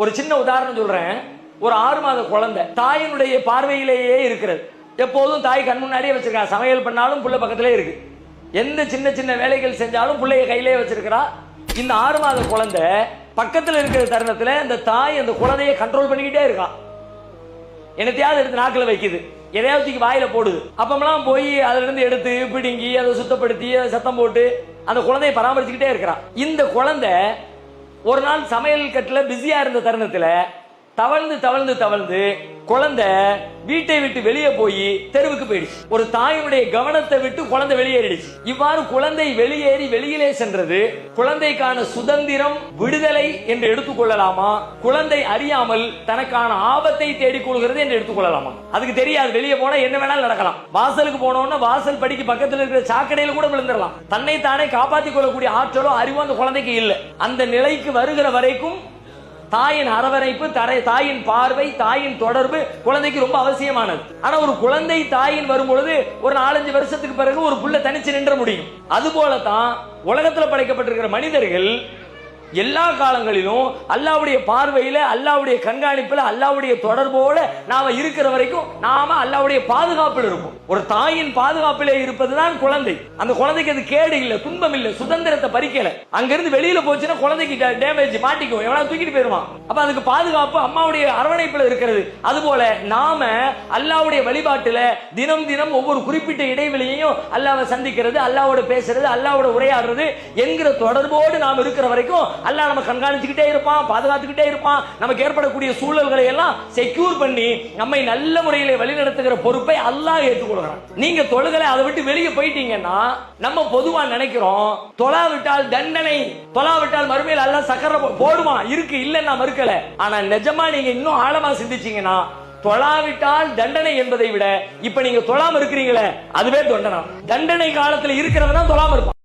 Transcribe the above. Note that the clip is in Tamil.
ஒரு சின்ன உதாரணம் சொல்றேன். ஒரு 6 மாத குழந்தை தாயினுடைய பார்வையிலேயே இருக்கிறது. எப்போதும் தாய் கண் முன்னாடியே வச்சிருக்கா. சமையல் பண்ணாலும் புள்ள பக்கத்திலே இருக்கு. எந்த சின்ன சின்ன வேலைகள் செஞ்சாலும் பிள்ளைய கையிலே வச்சிருக்கிறா. இந்த 6 மாத குழந்தை பக்கத்தில் இருக்கிற தருணத்தில் அந்த தாய் அந்த குழந்தையை கண்ட்ரோல் பண்ணிக்கிட்டே இருக்கான். என்னத்தையாவது எடுத்து நாக்கில் வைக்குது, எதையாவது தூக்கி வாயில போடுது. அப்பமெல்லாம் போய் அதுல இருந்து எடுத்து பிடுங்கி அதை சுத்தப்படுத்தி அதை சத்தம் போட்டு அந்த குழந்தையை பராமரிச்சுக்கிட்டே இருக்கிறான். இந்த குழந்தை ஒரு நாள் சமையல் கட்டுல பிஸியா இருந்த தருணத்துல தவழ்ந்து தவழ்ந்து தவழ்ந்து குழந்தை வீட்டை விட்டு வெளியே போய் தெருவுக்கு போயிடுச்சு. ஒரு தாயினுடைய கவனத்தை விட்டு குழந்தை வெளியேறிடுச்சு. இவ்வாறு குழந்தை வெளியேறி வெளியிலே சென்றது குழந்தைக்கான சுதந்திரம், விடுதலை என்று எடுத்துக்கொள்ளலாமா? குழந்தை அறியாமல் தனக்கான ஆபத்தை தேடிக்கொள்கிறது என்று எடுத்துக்கொள்ளலாமா? அதுக்கு தெரியாது. வெளியே போனா என்ன வேணாலும் நடக்கலாம். வாசலுக்கு போனோம்னா வாசல் படிக்கு பக்கத்தில் இருக்கிற சாக்கடையில கூட விழுந்துடலாம். தன்னை தானே காப்பாற்றிக் கொள்ளக்கூடிய ஆற்றலோ அறிவோ அந்த குழந்தைக்கு இல்லை. அந்த நிலைக்கு வருகிற வரைக்கும் தாயின் அரவணைப்பு, தாயின் பார்வை, தாயின் தொடர்பு குழந்தைக்கு ரொம்ப அவசியமானது. ஆனா ஒரு குழந்தை தாயின் வரும்பொழுது ஒரு 4-5 வருஷத்துக்கு பிறகு ஒரு புள்ள தனிச்சு நின்ற முடியும். அது போலதான் உலகத்தில் படைக்கப்பட்டிருக்கிற மனிதர்கள் எல்லா காலங்களிலும் அல்லாஹ்வுடைய பார்வையில, அல்லாஹ்வுடைய கண்காணிப்புல, அல்லாஹ்வுடைய தொடர்போட நாம இருக்கிற வரைக்கும் நாம அல்லாஹ்வுடைய பாதுகாப்பில் இருப்போம். ஒரு தாயின் பாதுகாப்பிலே இருப்பதுதான் குழந்தை. அந்த குழந்தைக்கு அது கேடு இல்ல, துன்பம் இல்ல, சுதந்திரத்தை பறிக்கல. அங்கிருந்து வெளியில போச்சுன்னா குழந்தைக்கு டேமேஜ் மாட்டிக்கும், எவனாவது தூக்கிட்டு போயிருவான். அப்ப அதுக்கு பாதுகாப்பு அம்மாவுடைய அரவணைப்புல இருக்கிறது. அதுபோல நாம அல்லாஹ்வுடைய வழிபாட்டுல தினம் தினம் ஒவ்வொரு குறிப்பிட்ட இடைவெளியையும் அல்லாஹ்வை சந்திக்கிறது, அல்லாஹ்வோட பேசுறது, அல்லாஹ்வோட உரையாடுறது என்கிற தொடர்போடு நாம் இருக்கிற வரைக்கும் அல்லாஹ் நம்ம கண்காணிச்சுக்கிட்டே இருப்பான், பாதுகாத்துக்கிட்டே இருப்பான். நமக்கு ஏற்படக்கூடிய சூழல்களை எல்லாம் செக்யூர் பண்ணி நம்மை நல்ல முறையில் வழிநடத்துகிற பொறுப்பை அல்லாஹ் ஏற்றுக்கொள்கிறான். நீங்க தொழுகலை அதை விட்டு வெளியே போயிட்டீங்கன்னா நம்ம பொதுவா நினைக்கிறோம் தொழாவிட்டால் தண்டனை, தொழாவிட்டால் மறுமையில் அல்லாஹ் சக்கர போடுவான். இருக்கு, இல்லைன்னா மறுக்கல. ஆனா நிஜமா நீங்க இன்னும் ஆழமா சிந்திச்சீங்கன்னா தொழாவிட்டால் தண்டனை என்பதை விட இப்ப நீங்க தொழாம இருக்கிறீங்களே அதுவே தண்டனை. தண்டனை காலத்தில் இருக்கிறவன் தான் தொழாம இருப்பான்.